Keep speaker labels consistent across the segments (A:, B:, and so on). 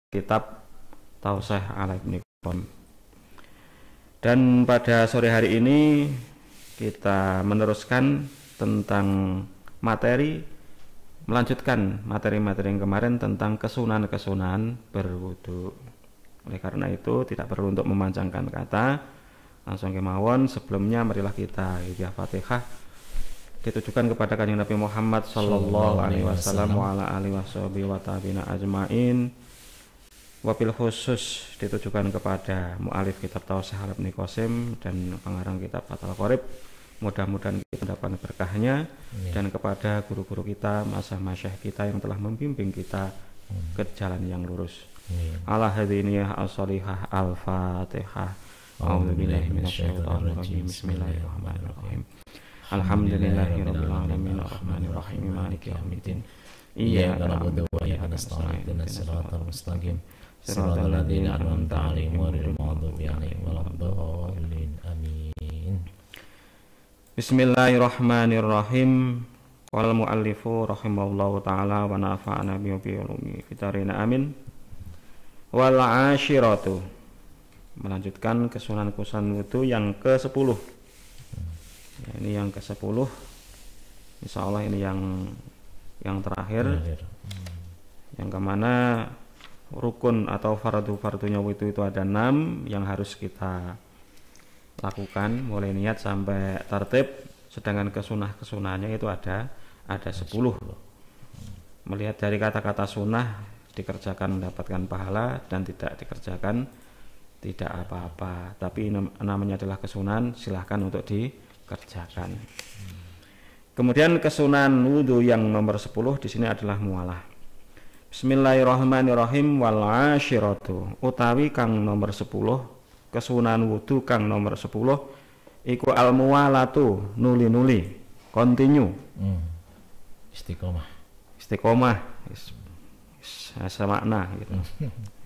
A: kitab Taushih ala Ibnu Qayyim. Dan pada sore hari ini kita meneruskan tentang melanjutkan materi-materi yang kemarin tentang kesunahan-kesunahan berwudu. Oleh karena itu tidak perlu untuk memanjangkan kata, langsung kemawon. Sebelumnya marilah kita hadiah Fatihah ditujukan kepada Kanjeng Nabi Muhammad sallallahu alaihi wasallam wa ala alihi wa tabi'ina ajmain. Wabil khusus ditujukan kepada mu'alif kitab Taushih ala Ibnu Qayyim dan pengarang kitab Fathul Qorib. Mudah-mudahan kita mendapat berkahnya. Dan kepada guru-guru kita, masyayikh kita yang telah membimbing kita ke jalan yang lurus. Ala hadiniyah as-salihah al-fatihah. A'udzubillahi minasyaitonir rajim. Bismillahirrahmanirrahim. Alhamdulillahirabbil alamin arrahmanir rahim maliki yaumiddin. Iyyaka na'budu wa iyyaka nasta'in ihdinas siratal mustaqim siratal ladzina an'amta 'alaihim ghairil maghdubi 'alaihim waladdallin. Amin. Bismillahirrahmanirrahim. Qala al-muallifu rahimahullahu ta'ala wa nafa'ana bi ulumi fitarina amin. Wal 'ashiratu, melanjutkan kesunahan-kesunahan wudu yang ke-10. Ya, ini yang ke-10. Insyaallah ini yang terakhir. Yang kemana rukun atau fardu-fardunya wudu itu ada 6 yang harus kita lakukan mulai niat sampai tertib, sedangkan kesunah-kesunahannya itu ada 10. Melihat dari kata-kata sunah, dikerjakan mendapatkan pahala dan tidak dikerjakan tidak apa-apa, tapi namanya adalah kesunahan, silahkan untuk dikerjakan. Kemudian kesunahan wudu yang nomor 10 di sini adalah mualah. Bismillahirrahmanirrahim. Wal 'ashiratu, utawi kang nomor 10, kesunahan wudu kang nomor 10 iku al muwalatu, nuli-nuli, continue. Istiqomah semakna gitu.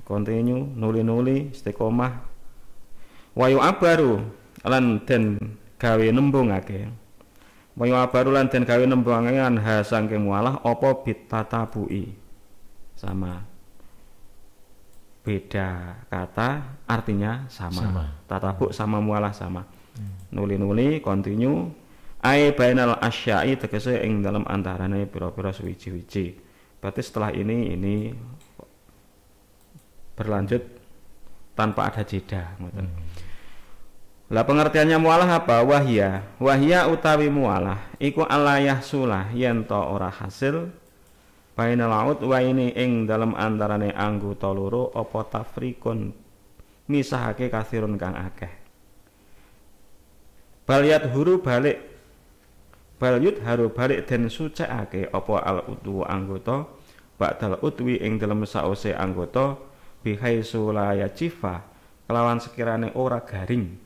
A: Continue, nuli-nuli, istiqomah. Wayu abaru lan den gawe nembungake. Wayu abaru lan den gawe nembungake anha saking mualah apa bitatabu'i. Sama, beda kata artinya sama. Tatabu sama mualah sama. Nuli-nuli, continue. Ai bainal asya'i, tegese ing dalam antarane pira-pira suwiji-wiji. Berarti setelah ini berlanjut tanpa ada jeda. Lah pengertiannya mualah apa? Wahya utawi mualah iku alayah sulah yen to ora hasil bainal aud wa ini ing dalam antarane anggota loro apa tafrikun misahake kathirun kang akeh. Balyat huru balik den sucekake apa al udwu anggota ba'dal udwi ing dalam sause anggota bihaisu la yajifa kelawan sekirane ora garing.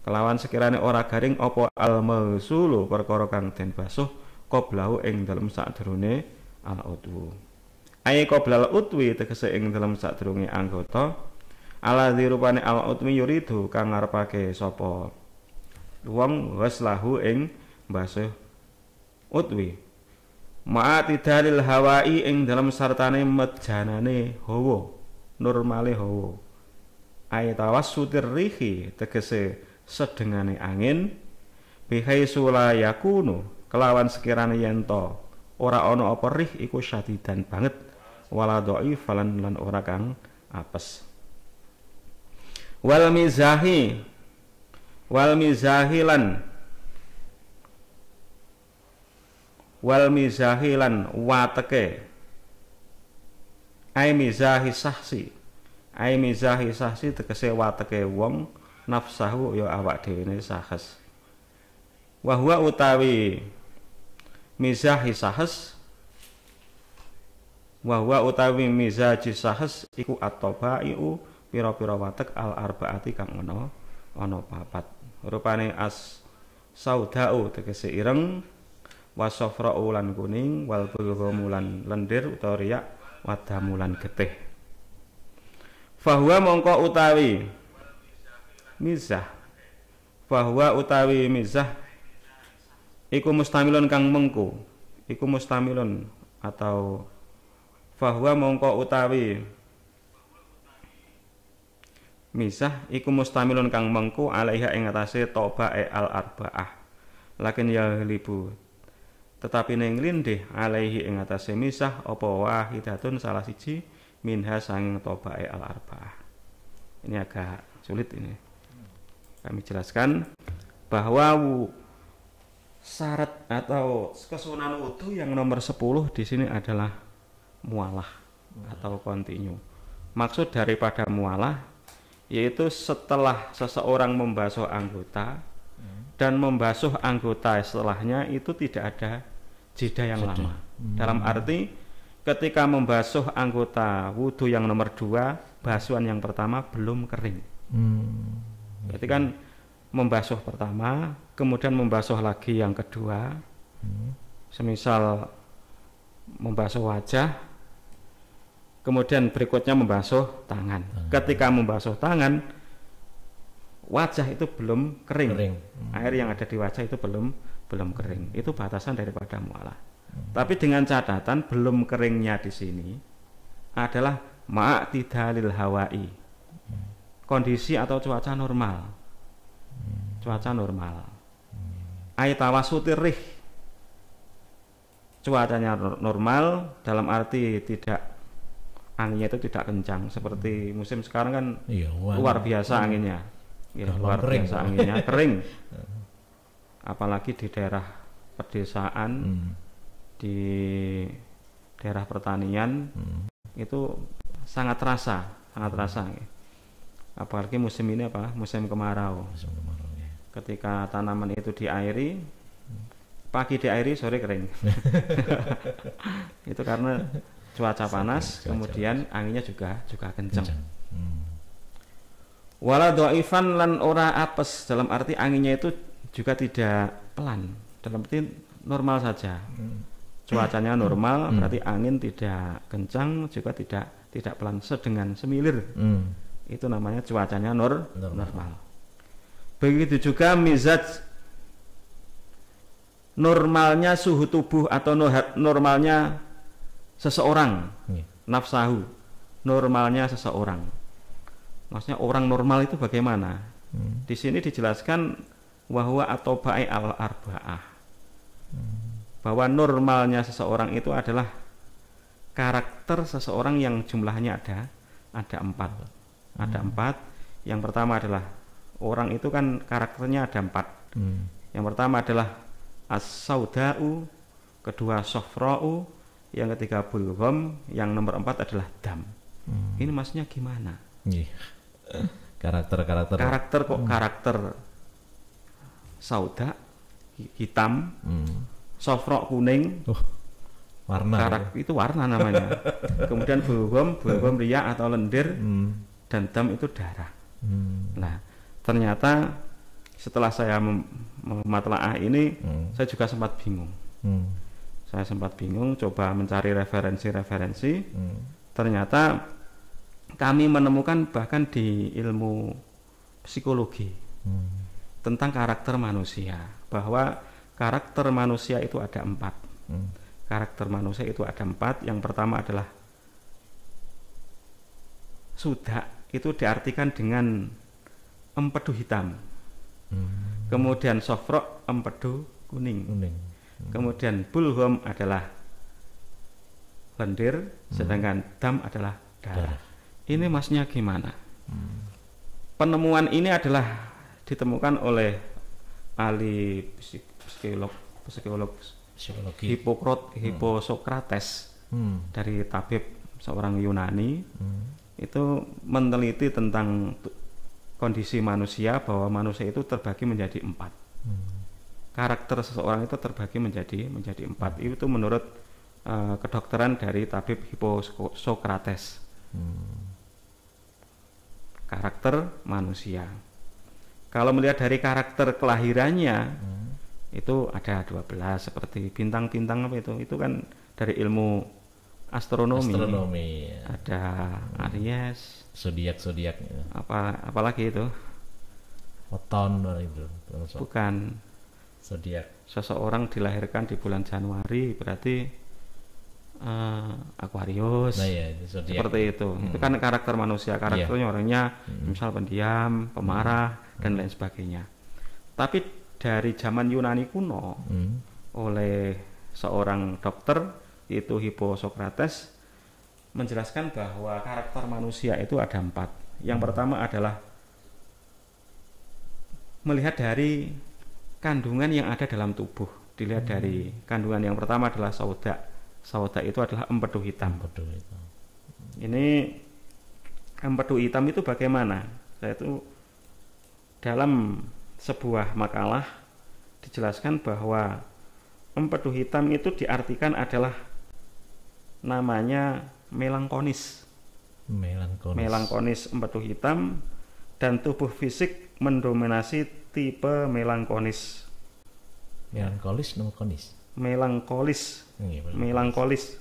A: Kelawan sekirane ora garing apa al mausulu perkara kang den basuh qablahu ing dalam sadurunge al udwu. Ai qoblal udwi tegese ing dalam sadurunge anggota ala dirupane al udwi yuridu kang ngarepake sapa wong waslahu ing basuh udwi ma'ati dalil hawai ing dalam sartane mejanane hawa normale hawa. Ai tawassutir rihi tegese sedengane angin bihaisu la yakunu kelawan sekirane yen to ora ana apa rih iku syadidan banget wala dhaif lan ora kang apes. Wal mizahi lan wateke ai mizahi sahsi tegese wateke wong nafsahu ya awak dhewene sahs. Wa huwa utawi mizahi sahs iku at-tabai'u pira-pira watek al-arba'ati kang ana 4. Rupane as sauda'u tegese ireng, wasafra'u lan kuning, wal bulghamu lan lendir utawa riyak, wadamu lan getih. Fahuwa mongko utawi mizah iku mustamilun kang mengku iku mustamilun atau fahuwa mongko utawi misah iku mustamilun kang mengku alaiha ing atase tobae al arbaah lakin ya libu tetapi ning lindih alaihi ing atase misah apa wahidatun salah siji minha sanging tobae al arbaah. Ini agak sulit ini. Kami jelaskan bahwa syarat atau kesunahan wudu yang nomor 10 di sini adalah mualah atau kontinu. Maksud daripada mualah yaitu setelah seseorang membasuh anggota dan membasuh anggota setelahnya itu tidak ada jeda yang lama. Dalam arti ketika membasuh anggota wudu yang nomor 2, basuhan yang pertama belum kering. Berarti kan membasuh pertama, kemudian membasuh lagi yang kedua. Semisal membasuh wajah, kemudian berikutnya membasuh tangan. Ketika membasuh tangan, wajah itu belum kering. Air yang ada di wajah itu belum kering. Itu batasan daripada mualah. Tapi dengan catatan belum keringnya di sini adalah ma'tidalil hawai. Kondisi atau cuaca normal. Cuaca normal. Aitawasutir rih. Cuacanya normal dalam arti tidak anginnya itu tidak kencang seperti musim sekarang kan luar biasa anginnya. Ya, luar biasa anginnya kering. Apalagi di daerah pedesaan, di daerah pertanian itu sangat terasa. Apalagi musim ini musim kemarau. Ya. Ketika tanaman itu diairi, pagi diairi, sore kering. Itu karena cuaca panas, kemudian anginnya juga kencang. Wala dhaifan lan ora apes, dalam arti anginnya itu juga tidak pelan, dalam arti normal saja. Cuacanya normal, berarti angin tidak kencang juga tidak pelan, sedengan semilir. Itu namanya cuacanya normal. Begitu juga mizaj, normalnya suhu tubuh atau normalnya seseorang, nafsahu, normalnya seseorang. Maksudnya orang normal itu bagaimana? Di sini dijelaskan wahwa atau ba'i al arba'ah, bahwa normalnya seseorang itu adalah karakter seseorang yang jumlahnya ada 4. Ada 4. Yang pertama adalah orang itu kan karakternya ada 4. Yang pertama adalah as-sauda'u, kedua sofra'u, yang ketiga bulgham, yang nomor 4 adalah dam. Ini maksudnya gimana? Karakter kok karakter sauda hitam, sofro kuning,
B: warna
A: itu warna namanya. Kemudian bulgham riak atau lendir, dan dam itu darah. Nah, ternyata setelah saya mematlaah ini, saya juga sempat bingung. Saya sempat bingung, coba mencari referensi. Ternyata kami menemukan bahkan di ilmu psikologi tentang karakter manusia, bahwa karakter manusia itu ada 4. Karakter manusia itu ada 4. Yang pertama adalah suda, itu diartikan dengan empedu hitam. Kemudian sofro, empedu kuning. Kemudian bulgham adalah lendir, sedangkan dam adalah darah. Ini maksudnya gimana? Penemuan ini adalah ditemukan oleh ahli psikologi Hiposokrates, dari tabib seorang Yunani. Itu meneliti tentang kondisi manusia, bahwa manusia itu terbagi menjadi 4. Karakter seseorang itu terbagi menjadi 4. Itu menurut kedokteran dari tabib Hiposokrates. Karakter manusia. Kalau melihat dari karakter kelahirannya, itu ada 12, seperti bintang-bintang itu kan dari ilmu astronomi. Ada Aries,
B: zodiak
A: apalagi itu?
B: Foton itu.
A: Bukan.
B: Zodiak.
A: Seseorang dilahirkan di bulan Januari, berarti Aquarius.
B: Nah ya, itu zodiak.
A: Seperti itu. Itu kan karakter manusia, karakternya orangnya misal pendiam, pemarah dan lain sebagainya. Tapi dari zaman Yunani kuno oleh seorang dokter yaitu Hippocrates menjelaskan bahwa karakter manusia itu ada 4. Yang pertama adalah melihat dari kandungan yang ada dalam tubuh. Dilihat dari kandungan yang pertama adalah sauda. Sauda itu adalah empedu hitam. Ini empedu hitam itu bagaimana? Saya itu dalam sebuah makalah dijelaskan bahwa empedu hitam itu diartikan adalah namanya melankolis. Melankolis empedu hitam dan tubuh fisik mendominasi tipe melankolis.
B: Melankolis nomor konis.
A: Melankolis.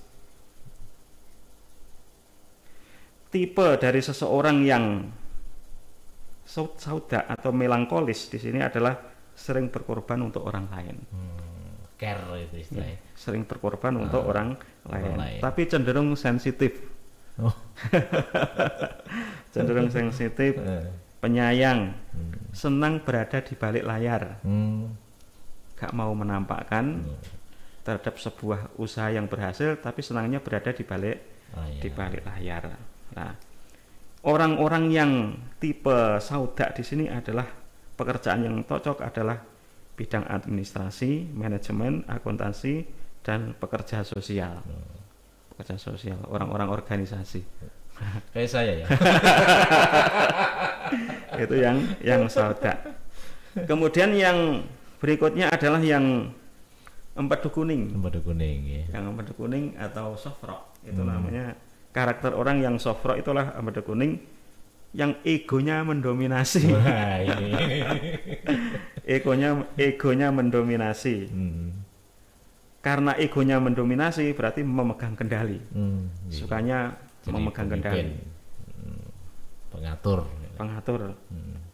A: Tipe dari seseorang yang sauda atau melankolis di sini adalah sering berkorban untuk orang lain.
B: Care itu istilahnya.
A: Sering berkorban untuk orang lain. Tapi cenderung sensitif. Cenderung sensitif, penyayang, senang berada di balik layar. Gak mau menampakkan terhadap sebuah usaha yang berhasil, tapi senangnya berada di balik layar. Nah, orang-orang yang tipe sauda di sini adalah pekerjaan yang cocok adalah bidang administrasi, manajemen, akuntansi, dan pekerja sosial. Pekerja sosial, orang-orang organisasi.
B: Kayak saya ya.
A: Itu yang sauda. Kemudian yang berikutnya adalah yang empedu kuning.
B: Ya.
A: Yang empedu kuning atau sofro itu namanya karakter orang yang sofro itulah empedu kuning yang egonya mendominasi. egonya mendominasi. Karena egonya mendominasi berarti memegang kendali. Sukanya jadi memegang kendali. Pengatur.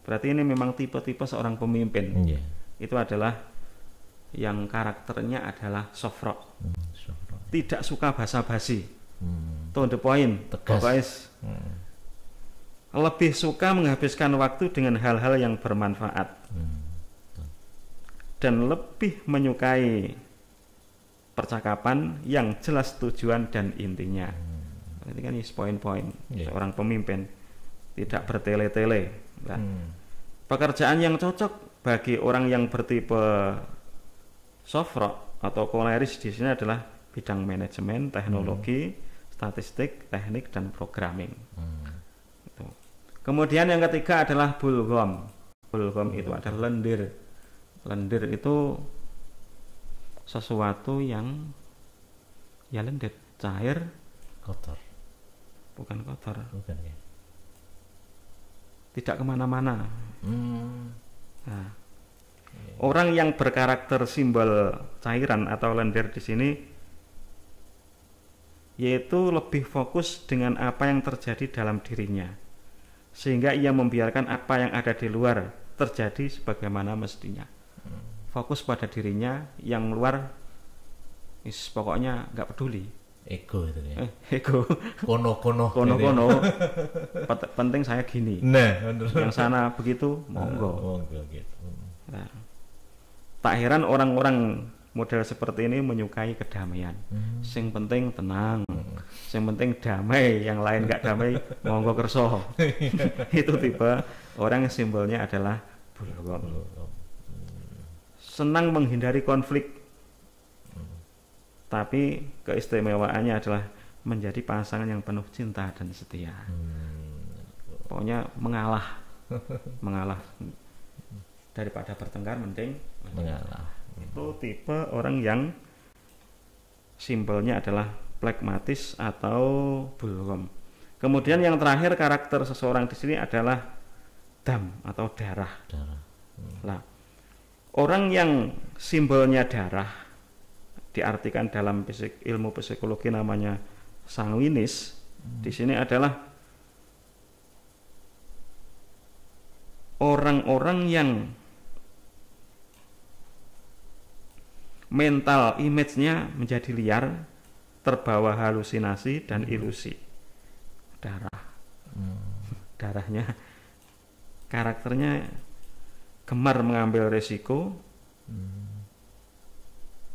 A: Berarti ini memang tipe-tipe seorang pemimpin. Itu adalah yang karakternya adalah sofro. Tidak suka basa-basi. To the point, tegas. Lebih suka menghabiskan waktu dengan hal-hal yang bermanfaat. Dan lebih menyukai percakapan yang jelas tujuan dan intinya. Ini kan poin-poin seorang pemimpin, tidak bertele-tele. Nah, pekerjaan yang cocok bagi orang yang bertipe sofro atau koleris di sini adalah bidang manajemen, teknologi, statistik, teknik, dan programming. Itu. Kemudian yang ketiga adalah bulgom. Bulgom itu adalah lendir. Lendir itu sesuatu yang lendir, cair,
B: kotor.
A: Bukan kotor.
B: Bukan ya.
A: Tidak kemana-mana. Nah, orang yang berkarakter simbol cairan atau lendir di sini yaitu lebih fokus dengan apa yang terjadi dalam dirinya, sehingga ia membiarkan apa yang ada di luar terjadi sebagaimana mestinya. Fokus pada dirinya, yang luar pokoknya nggak peduli.
B: Ego itu ya.
A: Ego.
B: Kono.
A: Penting saya gini.
B: Nah, bener.
A: Yang sana begitu, monggo.
B: Gitu.
A: Nah, tak heran orang-orang model seperti ini menyukai kedamaian. Sing penting tenang. Sing penting damai, yang lain nggak damai, monggo kerso. Itu tipe orang yang simbolnya adalah bulgom. Senang menghindari konflik. Tapi keistimewaannya adalah menjadi pasangan yang penuh cinta dan setia. Pokoknya mengalah daripada bertengkar mending
B: mengalah.
A: Itu tipe orang yang simbolnya adalah plekmatis atau bulgom. Kemudian yang terakhir karakter seseorang di sini adalah dam atau darah. Nah, orang yang simbolnya darah diartikan dalam ilmu psikologi namanya sanguinis. Di sini adalah orang-orang yang mental image-nya menjadi liar, terbawa halusinasi dan ilusi. Darahnya, karakternya gemar mengambil resiko.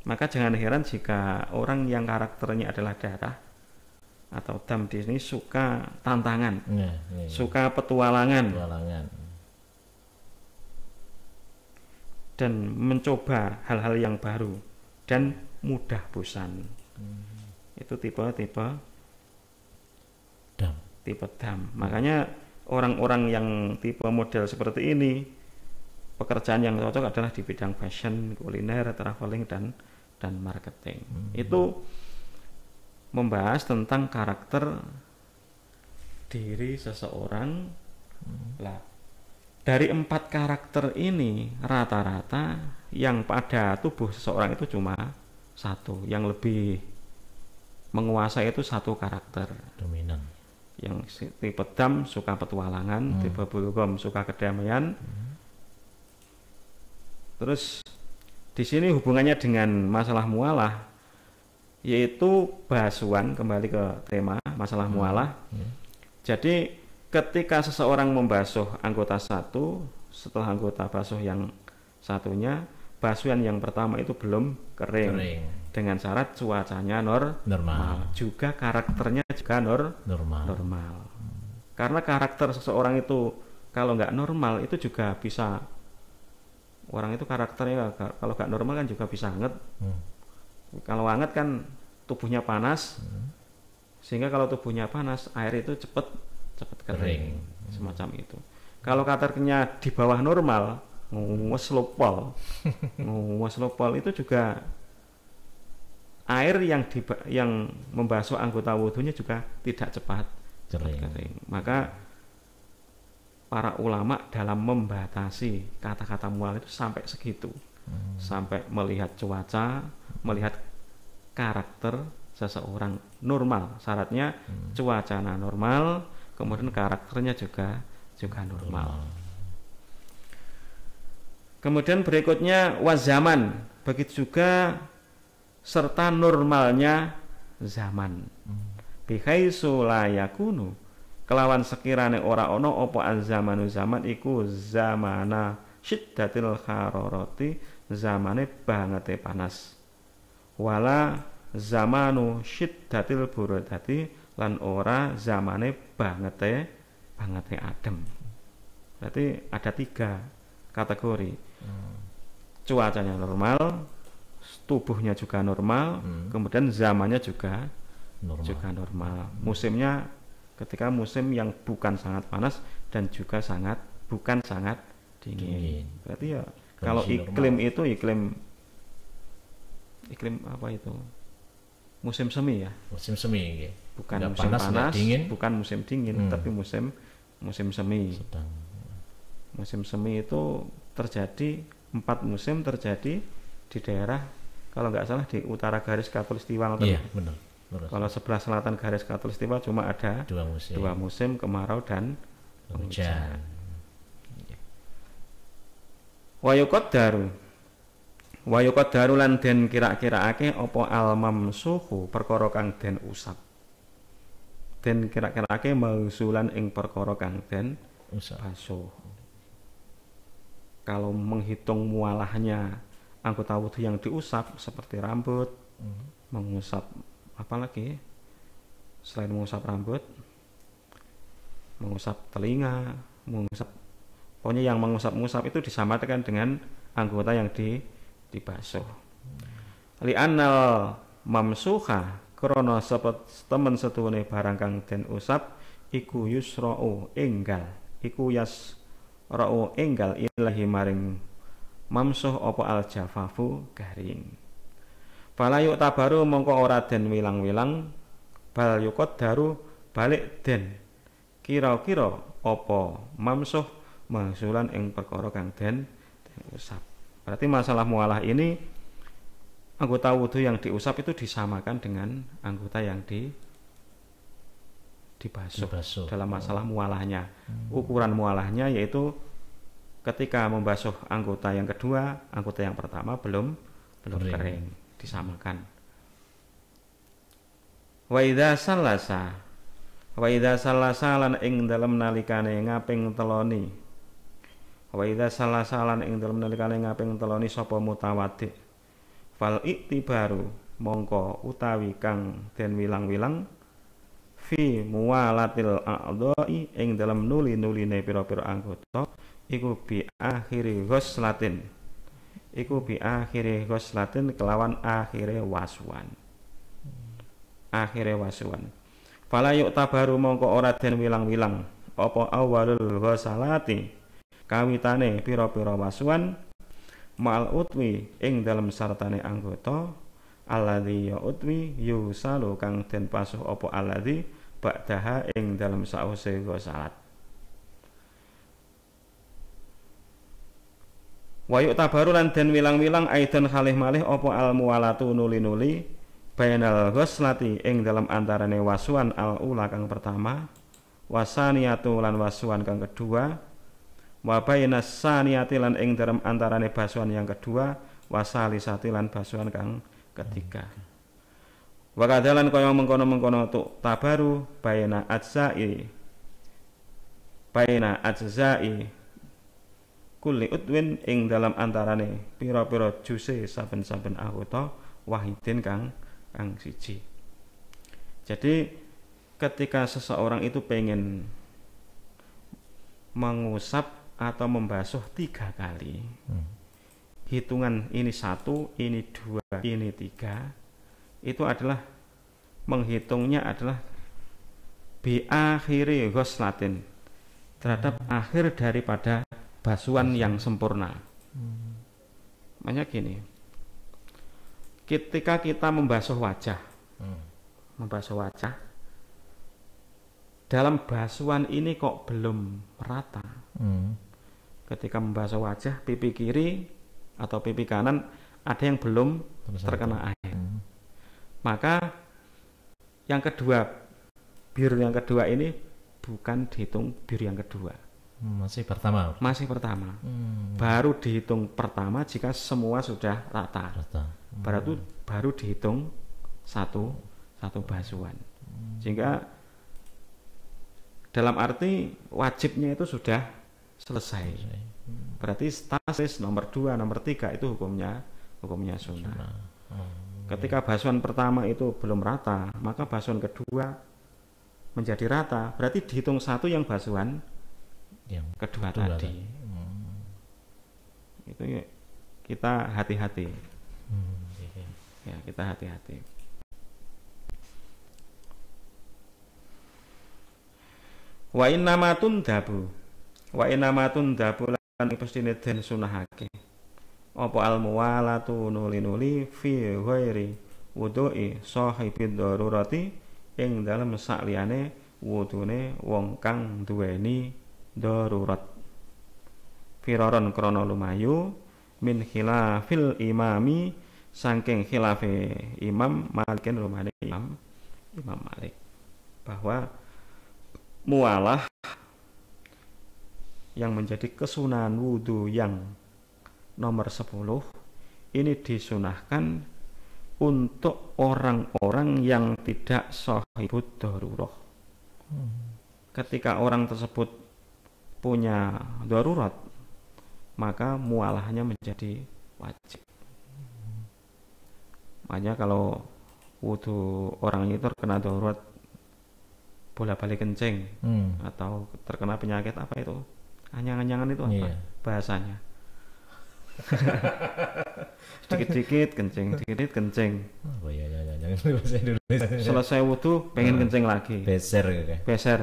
A: Maka jangan heran jika orang yang karakternya adalah darah atau dam di sini suka tantangan, suka petualangan, dan mencoba hal-hal yang baru dan mudah bosan. Itu tipe dam. Makanya orang-orang yang tipe model seperti ini, pekerjaan yang cocok adalah di bidang fashion, kuliner, traveling, dan marketing. Itu membahas tentang karakter diri seseorang. Lah, dari 4 karakter ini rata-rata yang pada tubuh seseorang itu cuma 1, yang lebih menguasai itu 1 karakter
B: dominan.
A: Yang tipe dam suka petualangan, tipe bulgum suka kedamaian. Terus di sini hubungannya dengan masalah mualah, yaitu basuhan, kembali ke tema masalah mualah. Jadi ketika seseorang membasuh anggota satu, setelah anggota basuh yang satunya, basuhan yang pertama itu belum kering. Dengan syarat cuacanya normal. Juga karakternya juga normal. Karena karakter seseorang itu kalau nggak normal itu juga bisa, orang itu karakternya kalau nggak normal kan juga bisa hangat. Kalau hangat kan tubuhnya panas, sehingga kalau tubuhnya panas air itu cepat kering. Semacam itu. Kalau karakternya di bawah normal, nguweslopol itu juga air yang membasuh anggota wudhunya juga tidak cepat kering. Maka para ulama dalam membatasi kata-kata mual itu sampai segitu, sampai melihat cuaca, melihat karakter seseorang normal. Syaratnya cuacanya normal, kemudian karakternya juga normal. Kemudian berikutnya wazaman, begitu juga serta normalnya zaman. Bihaitsu la yakunu, kelawan sekirane ora ana apa az-zamanu zaman iku zamana syiddatil hararati, zamane bangete panas. Wala zamanu syiddatil buradati, lan ora zamane bangete adem. Berarti ada 3 kategori. Cuacanya normal, tubuhnya juga normal, kemudian zamannya juga normal. Musimnya ketika musim yang bukan sangat panas dan juga bukan sangat dingin. Berarti ya kalau iklim normal. Itu iklim apa itu? Musim semi ya.
B: Musim semi.
A: Bukan musim panas, bukan musim dingin, tapi musim semi. Musim semi itu terjadi 4 musim terjadi di daerah, kalau nggak salah di utara garis khatulistiwa.
B: Iya, benar.
A: Kalau sebelah selatan garis khatulistiwa cuma ada 2 musim, kemarau dan hujan. Wa yuqaddaru lan den kira-kiraake apa al-mamsuhu perkara kang den usap. Den kira-kiraake mausulan ing perkara kang den basuh. Kalau menghitung mualahnya anggota wudhu yang diusap seperti rambut, mengusap apalagi selain mengusap rambut, mengusap telinga, pokoknya yang mengusap itu disamarkan dengan anggota yang dibasuh. Li'annal mamsuha, krana temen setune barang kang den usap iku yusra'u enggal, iku yasra'u enggal ilahi maring mamsuh apa al-jafafu garing. Fala yu'tabaru mongko ora den wilang-wilang, bal yuqaddaru balik den kira-kira apa mamsuh mangsulan ing perkara kang den usap. Berarti masalah mualah ini anggota wudhu yang diusap itu disamakan dengan anggota yang dibasuh dalam masalah mualahnya. Ukuran mualahnya yaitu ketika membasuh anggota yang kedua, anggota yang pertama belum kering, disamakan. Wa idza sallasa lan ing dalem nalikane ngaping teloni. Wa idza sallasa lan ing dalem nalikane ngaping teloni sapa mutawaddi. Fal iktibaru mongko utawi kang den wilang-wilang fi muwalatil a'dha'i ing dalem nuli-nuline pira-pira anggota iku bi akhiri ghuslatin. Iku bi akhiri ghuslatin kelawan akhire wasuan. Akhire wasuan. Fala yuk tabaru mongko ora den wilang-wilang apa awalul ghusalati kawitane pira-pira wasuan mal utwi ing dalem sartane anggota alladzi ya utwi yusalu kang den pasuh apa alladzi ba'daha ing dalem sause ghusalat. Wa yuk tabaru lan den wilang-wilang aidan khalih malih apa al muwalatu nuli-nuli bainal ghuslati ing dalam antarane wasuan al ula kang pertama wasaniyatu lan wasuan kang kedua wa bainas saniyati lan ing dalam antarane basuan yang kedua wasalisati lan basuan kang ketiga wa kadalan kaya mengkono-mengkono tu tabaru baina ajza'i kulli utwin ing dalam antarane pira-pira juse saben-saben anggota wahidin kang siji. Jadi ketika seseorang itu pengen mengusap atau membasuh 3 kali, hitungan ini 1, ini 2, ini 3, itu adalah menghitungnya adalah bi akhiri ghuslatin, terhadap akhir daripada basuhan yang sempurna. Makanya gini, ketika kita membasuh wajah, dalam basuhan ini kok belum rata. Ketika membasuh wajah, pipi kiri atau pipi kanan ada yang belum terkena air. Maka yang kedua, bir yang kedua ini bukan dihitung bir yang kedua.
B: Masih pertama.
A: Baru dihitung pertama jika semua sudah rata. Baru dihitung satu basuhan. Sehingga dalam arti wajibnya itu sudah selesai. Berarti status nomor 2, nomor 3 itu hukumnya sunnah. Ketika basuhan pertama itu belum rata, maka basuhan kedua menjadi rata. Berarti dihitung 1 yang basuhan yang kedua tadi. Itu ya, kita hati-hati. Ya, kita hati-hati. Wa innamatun dabu lan pestine den sunahake apa al muwalatu nuli-nuli fi ghairi wudu'i sahibid darurati ing dalem sakliyane wudune wong kang duweni darurat firaron krana lumayu min khilafil imami saking khilafe imam Malikin rumane imam Malik bahwa mualah yang menjadi kesunahan wudu yang nomor 10 ini disunahkan untuk orang-orang yang tidak sahibud darurah. Ketika orang tersebut punya darurat, maka mualahnya menjadi wajib. Makanya kalau wudu orang itu terkena darurat bola-balik kencing atau terkena penyakit apa itu? Anyang-anyangan itu apa bahasanya? Sedikit-sedikit kencing, sedikit kencing.
B: Oh iya, bahasa Indonesia.
A: Selesai wudu pengen kencing lagi.
B: Beser gitu.
A: Beser.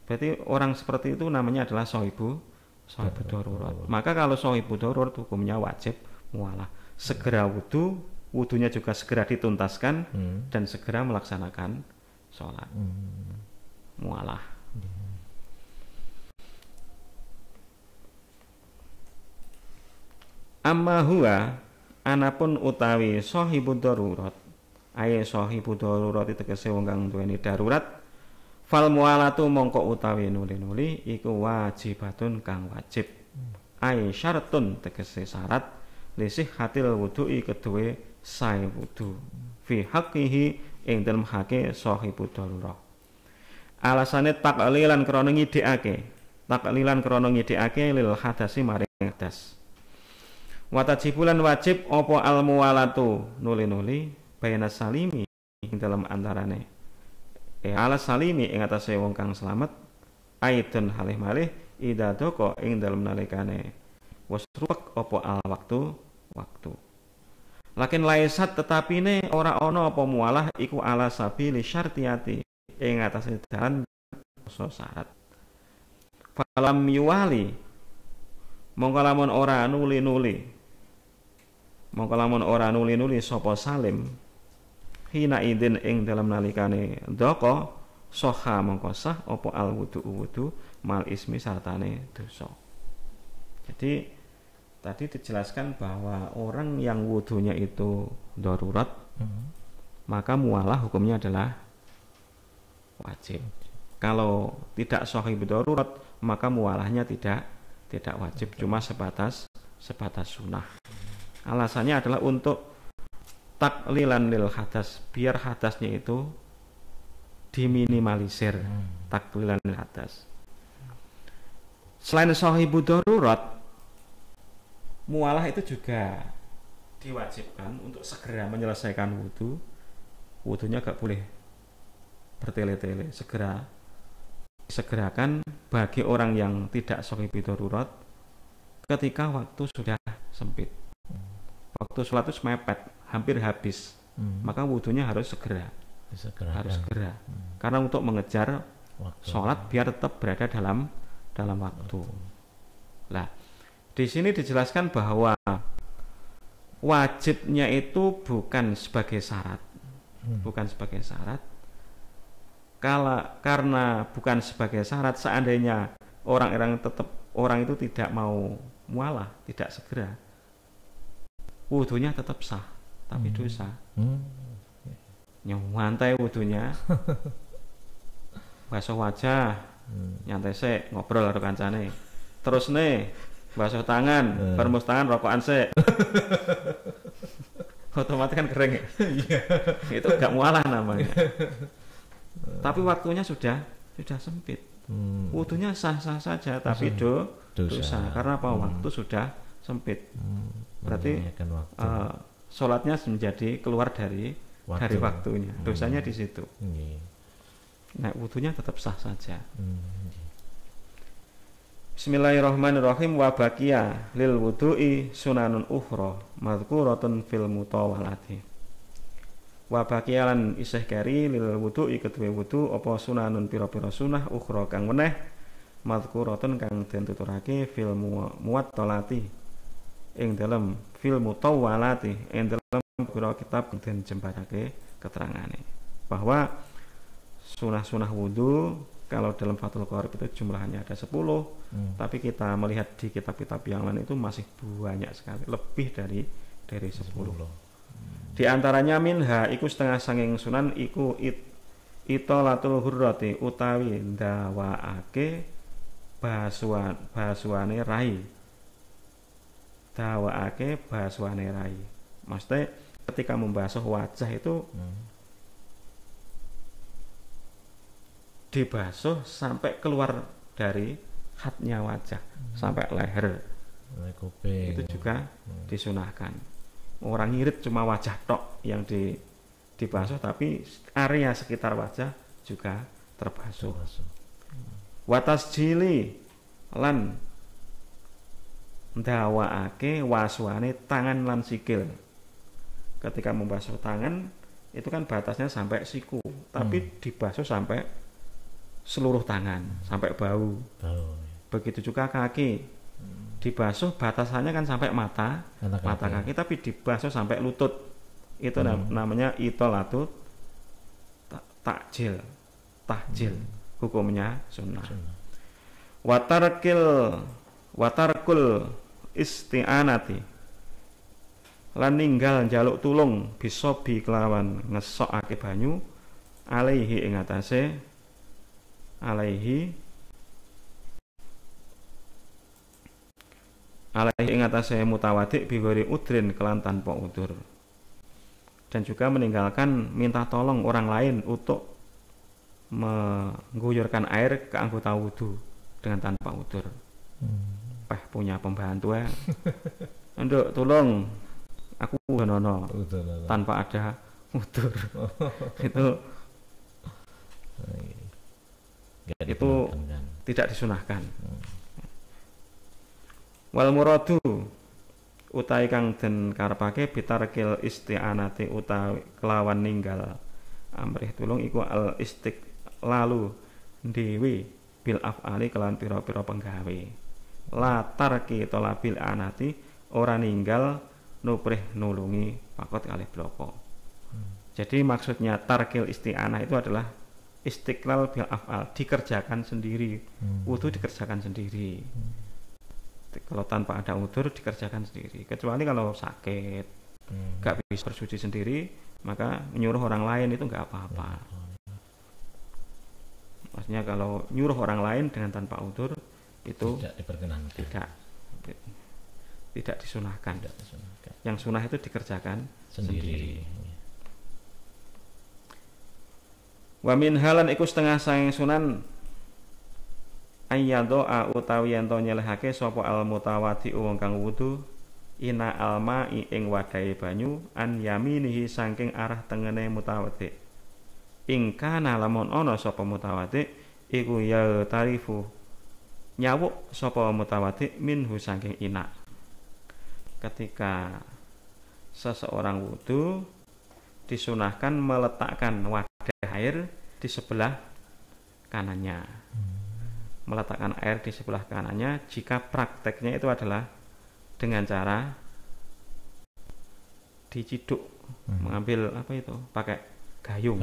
A: Berarti orang seperti itu namanya adalah sahibu darurat. Maka kalau sahibu darurat hukumnya wajib mualah. Segera wudunya juga segera dituntaskan dan segera melaksanakan sholat. Mualah. Amma huwa anapun utawi sahibud darurat, aye sahibud darurat tegese wong kang duweni darurat, fal mualatu mongko utawi nuli-nuli iku wajibatun kang wajib. Aye syaratun tegese syarat lisih hatil wudu'i kedue sae wudu fi haqqihi ing dalem hake sahibud darurah. Alasane taklilan krana ngidhekake lil hadasi maring hadas. Watajibulan wajib apa al muwalatu nuli-nuli baina salimi ing dalem antarane alas salimi ing atase wong kang slamet aidon halih malih ida doko ing dalem nalikane wis rupek apa al waktu. Lakin laisat tetapine ora ana apa mualah iku ala sabili syartiyati ing atase dalan syarat. Falam yuwali mongko lamun ora nuli-nuli sapa salim hina idin ing dalam nalikane ndaka soha mongko sah apa al wudu mal ismi sartane dosa. Jadi tadi dijelaskan bahwa orang yang wudunya itu darurat maka mualah hukumnya adalah wajib. Kalau tidak sahih darurat maka mualahnya tidak wajib, cuma sebatas sunnah. Alasannya adalah untuk taklilan lil hadas, biar hadasnya itu diminimalisir. Taklilan lil hadas. Selain sahih darurat, mualah itu juga diwajibkan untuk segera menyelesaikan wudunya gak boleh bertele-tele, segerakan bagi orang yang tidak sahih darurat ketika waktu sudah sempit, waktu sholat itu mepet, hampir habis, maka wudunya harus segera. Karena untuk mengejar sholat biar tetap berada dalam waktu. Lah, di sini dijelaskan bahwa wajibnya itu bukan sebagai syarat, karena bukan sebagai syarat, seandainya orang itu tidak mau mualah, tidak segera, wudunya tetap sah, tapi dosa. Nyantai wudunya, basuh wajah, nyantai sik, ngobrol karo kancane. Terus nih, basuh tangan, permus tangan, rokokan sik. Otomatis kan kering ya. Itu gak mualah namanya. Tapi waktunya sudah sempit. Wudunya sah-sah saja, tapi dosa. Karena apa? Waktu sudah sempit. Berarti sholatnya menjadi keluar dari waktunya. Dosanya di situ. Nah, wudunya tetap sah saja. Bismillahirrahmanirrahim. Wa baqiya lil wudu'i sunanun ukhra madhkuratun fil mutawalati. Wa baqiyalan isih kari lil wudu'i kedue wudu apa sunanun pira-pira sunah ukhra kang meneh madhkuratun kang den tuturake fil muwattalati ing dalem fil mutawalati ing dalem pira kitab den jembarake keterangane bahwa sunah-sunah wudu kalau dalam Fathul Qorib itu jumlahnya ada 10, tapi kita melihat di kitab-kitab yang lain itu masih banyak sekali, lebih dari 10. Di antaranya minha iku setengah sanging sunan iku itolatul hurrati utawi ndawaake basuane rai. Dawaake basuane rai. Maksudnya ketika membasuh wajah itu dibasuh sampai keluar dari khatnya wajah sampai leher. Itu juga disunahkan. Orang ngirit cuma wajah tok yang dibasuh, tapi area sekitar wajah juga terbasuh. Watas jili lan ndawaake wasuane tangan lan sikil. Ketika membasuh tangan itu kan batasnya sampai siku, tapi dibasuh sampai seluruh tangan sampai bau. Begitu juga kaki, dibasuh batasannya kan sampai mata kaki, tapi dibasuh sampai lutut. Itu namanya itolatu tahjil. Hukumnya sunnah. Watarkul isti'anati lan ninggal njaluk tulung bisobi kelawan ngesokake banyu alaihi ing atase alaihi ing atase mutawadik bigori udrin kelan tanpa udur. dan juga meninggalkan minta tolong orang lain untuk mengguyurkan air ke anggota wudhu dengan tanpa udzur. Punya pembantu ya. Nduk tolong aku nono tanpa ada udzur. itu tidak disunahkan. Wal muradu utawi kang den karepake bitarkil isti'anati utawi kelawan ninggal amrih tulung iku al istiqlalu dhewe bil af'ali kelawan pira-pira penggawe. La tarki talabil anati ora ninggal nuprih nulungi pakot kalih bloko. Jadi maksudnya tarkil isti'anah itu adalah istiqlal bil af'al, dikerjakan sendiri. Wudu dikerjakan sendiri. Kalau tanpa ada udzur dikerjakan sendiri. Kecuali kalau sakit, gak bisa bersuci sendiri, maka menyuruh orang lain itu gak apa-apa. Maksudnya kalau nyuruh orang lain dengan tanpa udzur itu
B: tidak diperkenankan.
A: Tidak disunahkan. Yang sunah itu dikerjakan sendiri. Wa min halan iku setengah saking sunan ayyadha utawi yen to nyelehake sapa al mutawadi wong kang wudu ina alma ing wadahe banyu an yaminihi saking arah tengene mutawadi. Ing kana lamun ana sapa mutawadi iku ya tarifu nyawuk sapa mutawadi minhu saking ina. Ketika seseorang wudu disunahkan meletakkan wadah air di sebelah kanannya. Meletakkan air di sebelah kanannya jika prakteknya itu adalah dengan cara diciduk, mengambil apa itu, pakai gayung.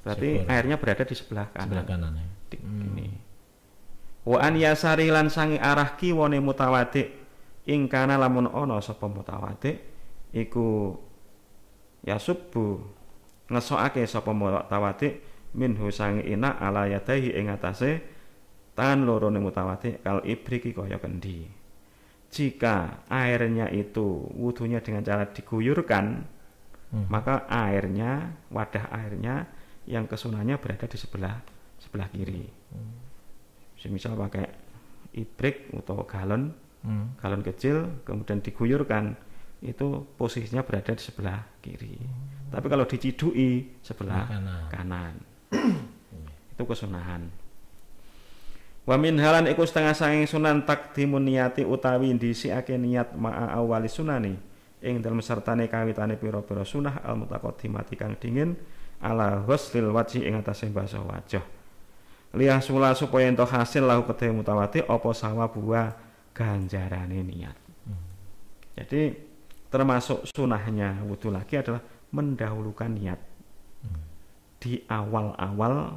A: Berarti syukur. Airnya berada di sebelah kanan. Ya. Ini. Wa an yasari lan sangi arah kiwane mutawadi ing kana lamun ana sapa mutawadi iku yasubbu ngesokake sapa mutawadi minhu sangi ina ala yadahi ing atase tangan loro ning mutawadi kal ibriki kaya kendi. Jika airnya itu wudunya dengan cara diguyurkan, maka airnya, wadah airnya yang kesunahnya berada di sebelah kiri. Misal pakai ibrik atau galon kecil kemudian diguyurkan, itu posisinya berada di sebelah kiri. Tapi kalau dicidui sebelah kanan. Itu kesunahan. Wa min halan iku setengah saking sunan takdimun niyati utawi ndhisikake niat ma'a awali sunani ing dalem sertane kawitane pira-pira sunah al mutaqaddimati kang dingin ala ghuslil wajhi ing atase basuh wajah. Liyah sula supaya ento hasil lahu kedhe mutawati apa sawabuwa ganjarane niat. Jadi termasuk sunahnya wudu lagi adalah mendahulukan niat di awal-awal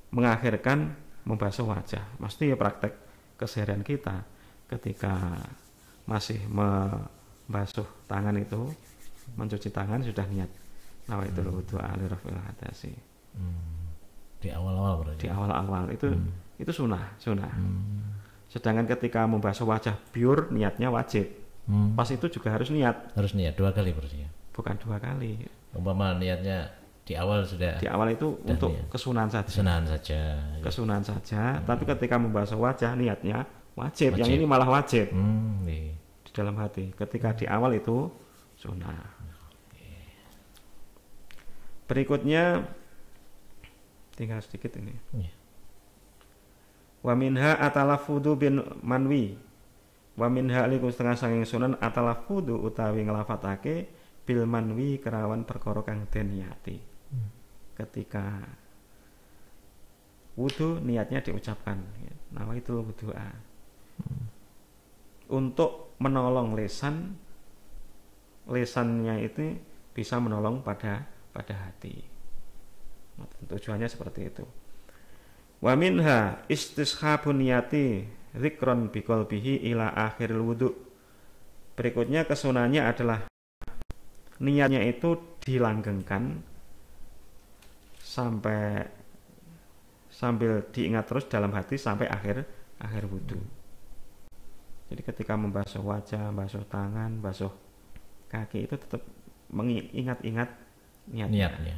A: mengakhirkan membasuh wajah. Mesti ya praktek keseharian kita ketika masih membasuh tangan itu, mencuci tangan sudah niat nawaitul wudu ali rafil hadasi.
B: Di awal-awal berarti.
A: Di awal-awal itu sunah. Sedangkan ketika membasuh wajah pure niatnya wajib. Pas itu juga harus niat.
B: Harus niat 2 kali berarti ya.
A: Bukan 2 kali.
B: Umpama niatnya di awal sudah.
A: Di awal itu untuk niat. Kesunahan saja. Kesunahan saja. Tapi ketika membasuh wajah niatnya wajib. Yang ini malah wajib. Di dalam hati. Ketika di awal itu sunnah. Berikutnya tinggal sedikit ini. Wa minha atalafudu bin manwi. Wa minha liku setengah saking sunan atalafudu utawi nglafatake bil manwi kerawan perkara kang den niati. Ketika wudu niatnya diucapkan nawaitul wudu'a. Untuk menolong lesannya itu bisa menolong pada hati. Tujuannya seperti itu. Wa minha istishabun niyati dzikron biqalbihi ila akhiril wudu. Berikutnya kesunahnya adalah niatnya itu dilanggengkan sambil diingat terus dalam hati sampai akhir wudu. Jadi ketika membasuh wajah, basuh tangan, basuh kaki itu tetap mengingat-ingat niatnya.
B: Niatnya.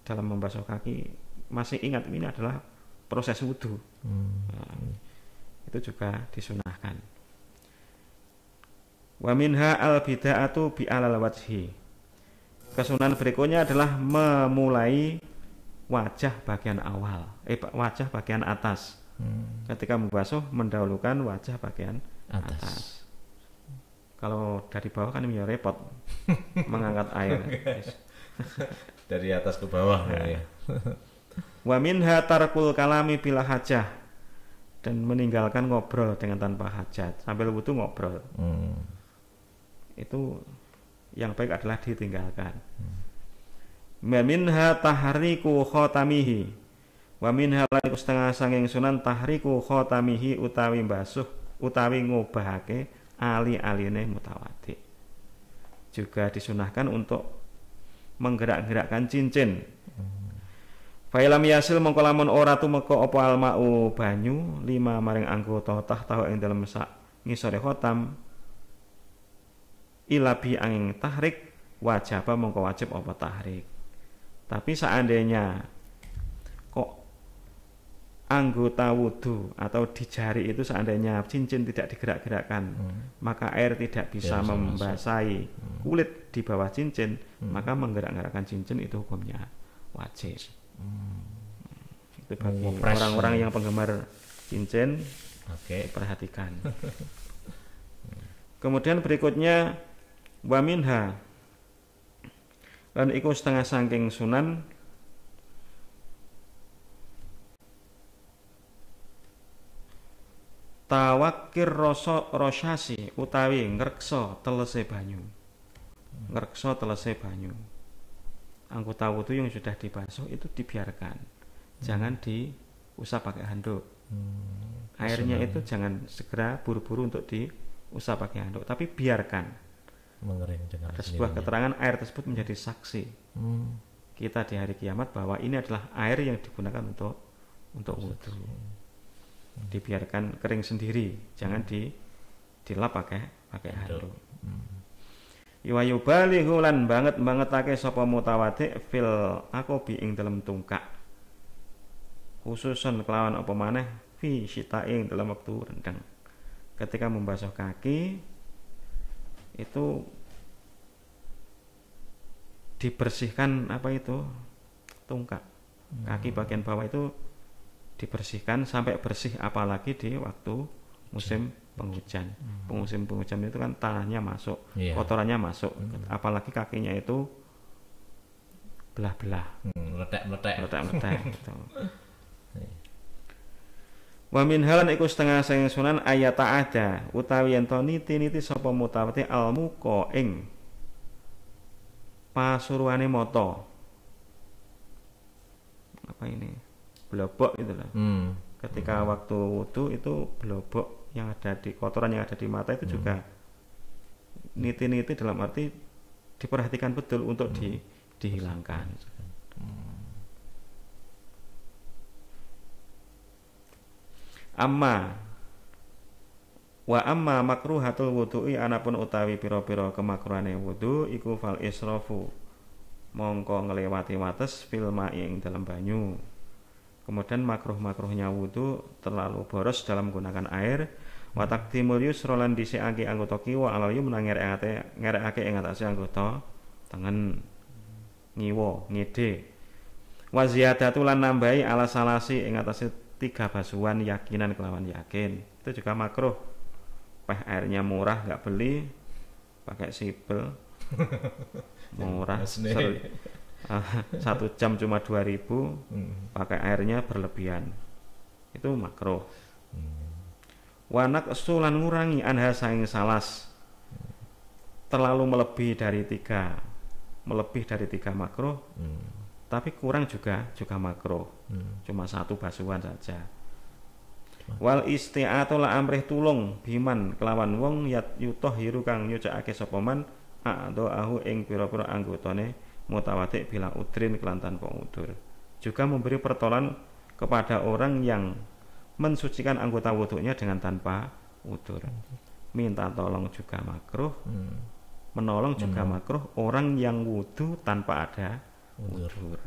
A: Dalam membasuh kaki masih ingat ini adalah proses wudhu. Itu juga disunahkan. Wa minha al bida'atu bi alal wajhi. Kesunahan berikutnya adalah memulai wajah bagian awal, wajah bagian atas. Ketika membasuh mendahulukan wajah bagian atas. Kalau dari bawah kan ya repot mengangkat air.
B: Dari atas ke bawah ya.
A: Wa minha tarkul kalami bila hajah, dan meninggalkan ngobrol dengan tanpa hajat. Sambil wudu ngobrol. Itu yang baik adalah ditinggalkan. Wa minha tahriku khatamihi. Wa minha lan setengah sanging sunan tahriku khatamihi utawi basuh utawi ngobahake ali-aline mutawaddi. Juga disunahkan untuk menggerak-gerakkan cincin. Failam yasil mongko lamun ora tumeka apa almau banyu lima maring anggota tahtahu ing dalem sak ngisore khatam ilabi angin tahrik wajaba mongko wajib apa tahrik. Tapi seandainya kok anggota wudu atau di jari itu seandainya cincin tidak digerak-gerakkan, maka air tidak bisa membasahi kulit di bawah cincin, maka menggerak-gerakkan cincin itu hukumnya wajib. Itu bagi orang-orang yang penggemar cincin, perhatikan. Kemudian berikutnya wa minha lan iku setengah saking sunan tawakir rosyasi utawi ngreksa telese banyu. Ngreksa telese banyu. Anggota wudu yang sudah dibasuh itu dibiarkan. Jangan diusap pakai handuk. Airnya itu jangan segera buru-buru untuk diusap pakai handuk, tapi biarkan
B: mengering dengan
A: ada sebuah keterangan air tersebut menjadi saksi kita di hari kiamat bahwa ini adalah air yang digunakan untuk wudu. Dibiarkan kering sendiri, jangan dilap pakai handuk. Wa yubalihu lan bangetake sapa mutawaddi fil aqobi ing dalam tungkak. Khususan kelawan apa maneh fi syita'i ing dalam waktu rendang. Ketika membasuh kaki itu dibersihkan apa itu? Tungkak. Kaki bagian bawah itu dibersihkan sampai bersih, apalagi di waktu musim penghujan. Musim penghujan itu kan tanahnya masuk, kotorannya masuk, apalagi kakinya itu belah-belah, meletek gitu. Wa min halan iku setengah sing sunan ayata ada utawi yen to niti sapa mutawati almuqa ing pasuruane mata. Apa ini? Blobok itu lah. Ketika waktu wudu itu blobok yang ada di kotoran yang ada di mata itu juga niti-niti dalam arti diperhatikan betul untuk dihilangkan. Amma makruhatul wudu'i anapun utawi pira-pira kemakruhane wudu iku fal israfu mongko nglewati wates fil ma'i ing dalam banyu. Kemudian makruh-makruhnya wudu terlalu boros dalam menggunakan air. Wa taqdimul yusra lan dhisikake anggota kiwa alal yumna ngerekake ing atase anggota tengen ngiwa ngide. Wa ziyadatu lan nambahi ala salasi ing atase 3 basuhan yakinan kelawan yakin. Itu juga makruh. Airnya murah enggak beli, pakai sibel. Murah. 1 jam cuma 2.000, pakai airnya berlebihan, itu makruh. Wanak sulan ngurangi anha saing salas, terlalu melebihi dari 3 makruh, tapi kurang juga makruh, cuma 1 basuhan saja. Wal isti'atu la amrih tulung biman kelawan wong yutahhiru kang nyucakake sapa man a'dha'ahu ing pira-pira anggotane mutawaddi bila udrin kelantan pengudur. Juga memberi pertolongan kepada orang yang mensucikan anggota wudunya dengan tanpa wudu. Minta tolong juga makruh,
B: Hmm.
A: menolong juga makruh. Orang yang wudu tanpa ada wudu.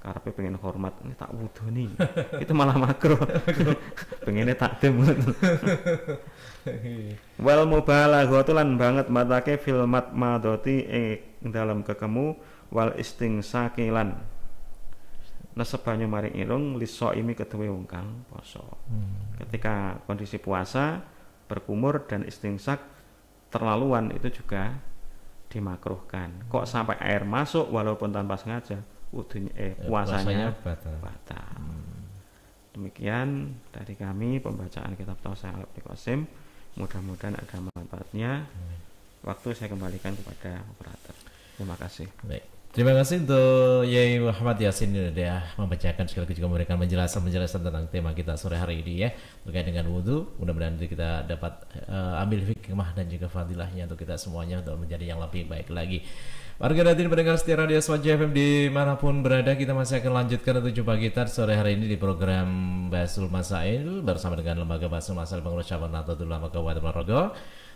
A: Karepe pengen hormat, ini tak wudu nih. Itu malah makruh. Pengennya takdim. Wal mubalaghatu lan banget matake fil madoti ing dalam kekemu wal istingsaki lan nesep banyu maring irung liso imi kedue wong kang poso. Ketika kondisi puasa berkumur dan istingsak terlaluan itu juga dimakruhkan. Kok sampai air masuk walaupun tanpa sengaja, puasanya batal. Demikian dari kami pembacaan kitab Tausiah Ibnu Qasim. Mudah-mudahan ada manfaatnya. Waktu saya kembalikan kepada operator. Terima kasih.
B: Baik. Terima kasih untuk Yai Muhammad Yasin ini ya membacakan sekaligus juga memberikan penjelasan tentang tema kita sore hari ini ya terkait dengan wudu. Mudah-mudahan kita dapat ambil hikmah dan juga fadilahnya untuk kita semuanya untuk menjadi yang lebih baik lagi. Warga hadirin pendengar setia Radio Swajah FM dimanapun berada, kita masih akan lanjutkan untuk jumpa kita sore hari ini di program Basul Masail bersama dengan Lembaga Basul Masail Pengurus Cabang Nahdlatul Ulama Kabupaten Ponorogo.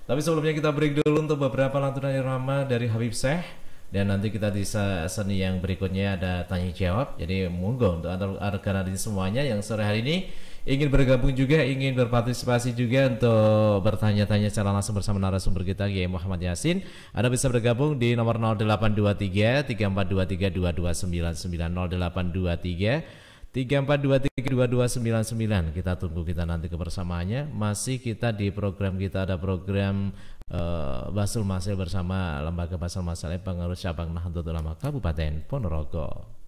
B: Tapi sebelumnya kita break dulu untuk beberapa lantunan irama dari Habib Syekh. Dan nanti kita di seni yang berikutnya ada tanya jawab. Jadi monggo untuk rekan hadirin semuanya yang sore hari ini ingin bergabung juga, ingin berpartisipasi juga untuk bertanya-tanya secara langsung bersama narasumber kita Yai Muhammad Yasin. Anda bisa bergabung di nomor 0823 3423 2299 0823 34232299. Kita tunggu kita nanti kebersamaannya. Masih kita di program kita ada program Basul Masail bersama Lembaga Basul Masail Pengurus Cabang Nahdlatul Ulama Kabupaten Ponorogo.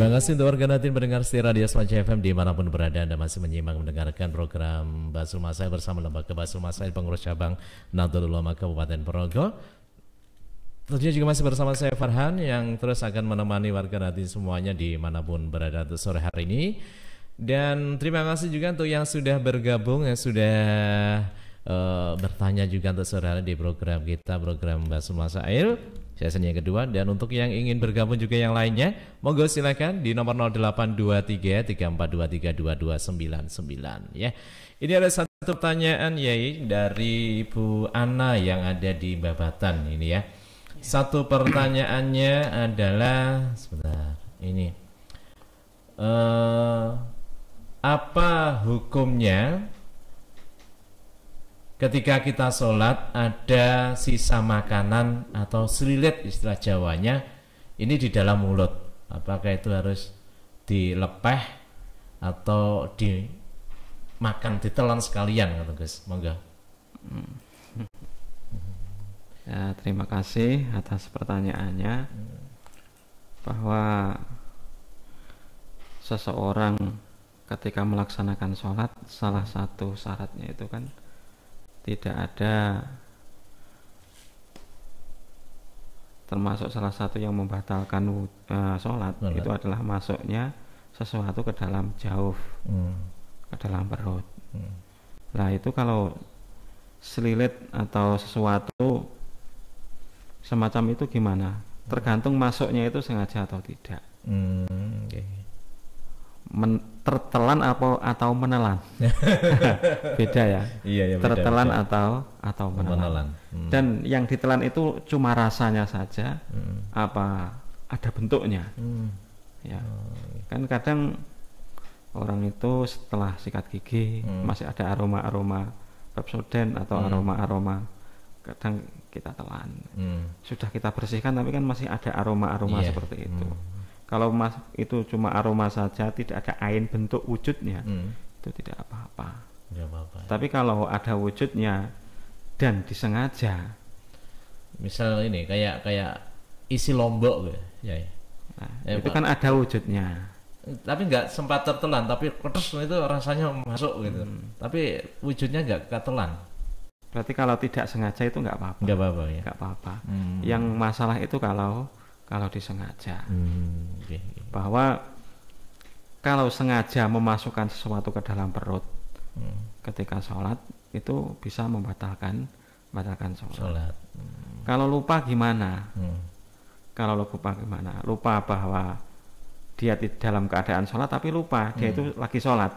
B: Terima kasih untuk warga Natin pendengar setia Radio Semanca FM dimanapun berada. Anda masih menyimak mendengarkan program Basul Masail bersama Lembaga Basul Masail Pengurus Cabang Nahdlatul Ulama Kabupaten Ponorogo. Tentunya juga masih bersama saya Farhan yang terus akan menemani warga Natin semuanya dimanapun berada untuk sore hari ini. Dan terima kasih juga untuk yang sudah bergabung, yang sudah bertanya juga untuk sore hari di program kita, program Basul Masail season yang kedua. Dan untuk yang ingin bergabung juga yang lainnya, monggo silakan di nomor 0823 3423 2299 ya. Ini ada satu pertanyaan Yai dari Ibu Ana yang ada di Babatan ini ya. Satu pertanyaannya adalah sebentar ini. Apa hukumnya ketika kita sholat ada sisa makanan atau selilit istilah Jawanya ini di dalam mulut? Apakah itu harus dilepeh atau dimakan, ditelan sekalian? Guys, monggo.
A: Ya, terima kasih atas pertanyaannya. Bahwa seseorang ketika melaksanakan sholat, salah satu syaratnya itu kan tidak ada, termasuk salah satu yang membatalkan sholat itu adalah masuknya sesuatu ke dalam jauf, ke dalam perut. Nah itu kalau selilit atau sesuatu semacam itu gimana? Tergantung masuknya itu sengaja atau tidak. Tertelan atau menelan. Beda ya.
B: Iya,
A: tertelan
B: beda.
A: atau menelan. Dan yang ditelan itu cuma rasanya saja, apa ada bentuknya. Ya. Kan kadang orang itu setelah sikat gigi masih ada aroma-aroma Pepsodent atau aroma-aroma, kadang kita telan. Sudah kita bersihkan tapi kan masih ada aroma-aroma seperti itu. Kalau itu cuma aroma saja, tidak ada ain bentuk wujudnya, itu tidak apa-apa. Tapi kalau ada wujudnya dan disengaja,
B: misal ini kayak isi lombok ya.
A: Nah, itu kan ada wujudnya.
B: Tapi nggak sempat tertelan, tapi ketes itu rasanya masuk gitu. Tapi wujudnya nggak ketelan.
A: Berarti kalau tidak sengaja itu nggak apa-apa.
B: Nggak apa-apa ya.
A: Nggak apa-apa. Yang masalah itu kalau disengaja. Bahwa kalau sengaja memasukkan sesuatu ke dalam perut ketika sholat itu bisa membatalkan sholat. Kalau lupa gimana? Kalau lupa gimana? Lupa bahwa dia dalam keadaan sholat tapi lupa dia itu lagi sholat.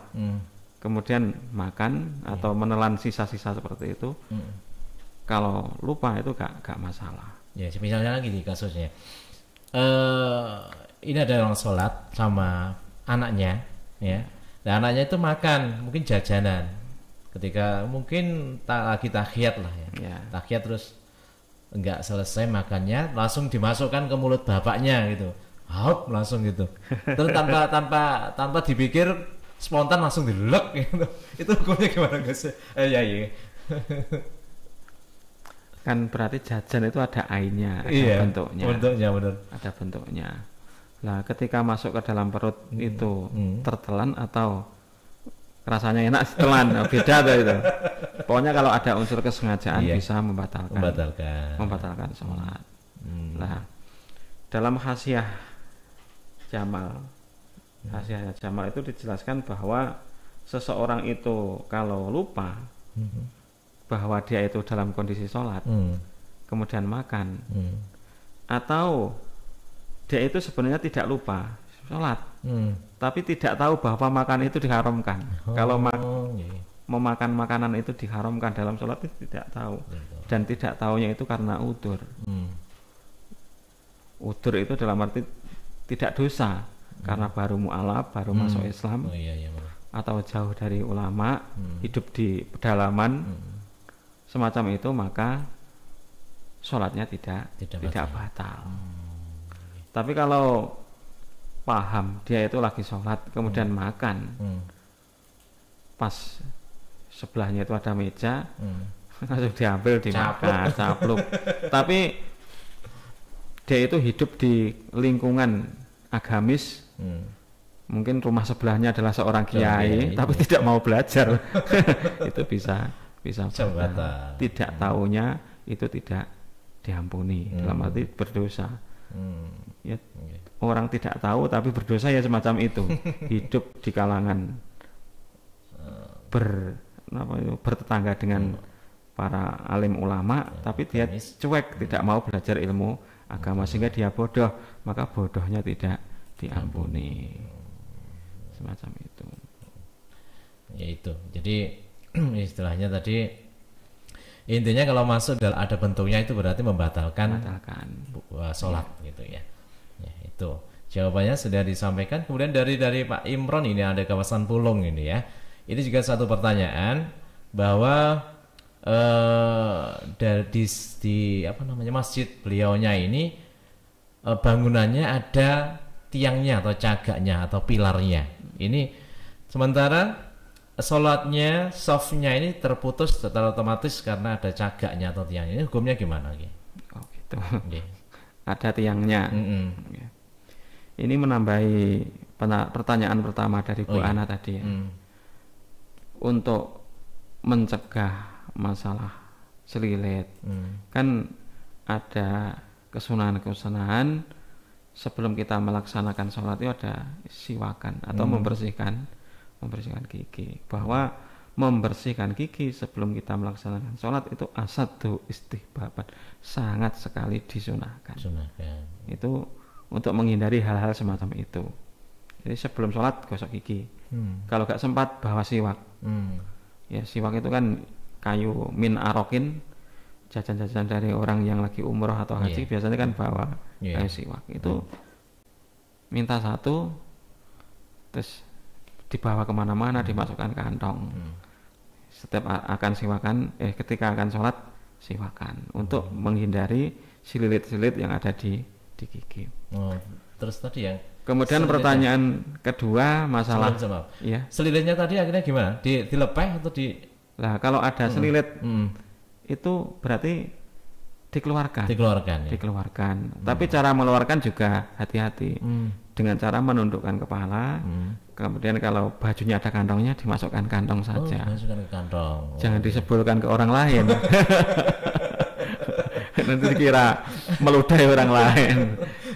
A: Kemudian makan atau menelan sisa-sisa seperti itu. Kalau lupa itu gak masalah.
B: Ya, misalnya gini kasusnya. Ini ada orang sholat sama anaknya, ya. Dan anaknya itu makan, mungkin jajanan. Ketika mungkin lagi tahiyat lah ya. Tahiyat terus enggak selesai makannya, langsung dimasukkan ke mulut bapaknya gitu. Hop, langsung gitu. Terus tanpa dipikir, spontan langsung dilek gitu. Itu hukumnya gimana guys? Ya.
A: Kan berarti jajan itu ada ainnya, ada bentuknya
B: benar.
A: Ada bentuknya. Nah, ketika masuk ke dalam perut itu tertelan atau rasanya enak setelan, beda tuh itu. Pokoknya kalau ada unsur kesengajaan bisa membatalkan sholat. Nah, dalam Hasyiah Jamal itu dijelaskan bahwa seseorang itu kalau lupa bahwa dia itu dalam kondisi sholat, kemudian makan, atau dia itu sebenarnya tidak lupa sholat, tapi tidak tahu bahwa makan itu diharamkan. Kalau memakan makanan itu diharamkan dalam sholat itu tidak tahu, dan tidak tahunya itu karena udzur. Udzur itu dalam arti tidak dosa, karena baru mu'alaf, baru masuk Islam, atau jauh dari ulama, hidup di pedalaman. Semacam itu, maka sholatnya tidak batal. Tapi kalau paham dia itu lagi sholat kemudian makan, pas sebelahnya itu ada meja, langsung diambil dimakan, capluk. Tapi dia itu hidup di lingkungan agamis, mungkin rumah sebelahnya adalah seorang kiai, tapi tidak mau belajar, itu bisa batal. Tidak taunya itu tidak diampuni, dalam arti berdosa. Ya, orang tidak tahu tapi berdosa ya semacam itu, hidup di kalangan bertetangga dengan para alim ulama, tapi dia cuek, tidak mau belajar ilmu agama, sehingga dia bodoh, maka bodohnya tidak diampuni, semacam itu.
B: Ya itu, jadi istilahnya tadi intinya kalau masuk dan ada bentuknya itu berarti membatalkan sholat gitu ya. Ya itu jawabannya sudah disampaikan. Kemudian dari Pak Imron ini ada kawasan Pulung ini ya. Ini juga satu pertanyaan bahwa di masjid beliaunya ini bangunannya ada tiangnya atau cagaknya atau pilarnya. Ini sementara sholatnya, softnya ini terputus secara otomatis karena ada cagaknya atau tiangnya. Ini hukumnya gimana?
A: Oh gitu. Ada tiangnya. Ini menambahi pertanyaan pertama dari Bu Ana tadi ya. Untuk mencegah masalah selilit, kan ada kesunahan sebelum kita melaksanakan sholat itu ada siwakan atau membersihkan gigi. Bahwa membersihkan gigi sebelum kita melaksanakan sholat itu asadu istihbaban, sangat sekali disunahkan. Itu untuk menghindari hal-hal semacam itu. Jadi sebelum sholat gosok gigi. Kalau gak sempat bawa siwak. Ya siwak itu kan kayu min arokin, jajan-jajan dari orang yang lagi umroh atau haji, biasanya kan bawa kayu siwak. Itu minta satu, terus dibawa kemana-mana, dimasukkan kantong. Setiap akan siwakan, ketika akan sholat siwakan, untuk menghindari sililit-sililit yang ada di gigi.
B: Terus tadi yang
A: kemudian pertanyaan kedua masalah
B: selilitnya tadi akhirnya gimana? Dilepeh atau
A: Lah kalau ada selilit itu berarti dikeluarkan. Tapi cara mengeluarkan juga hati-hati. Dengan cara menundukkan kepala. Kemudian kalau bajunya ada kantongnya, dimasukkan kantong saja.
B: Dimasukkan ke kantong.
A: Jangan disebolkan ke orang lain. Nanti dikira meludahi orang lain.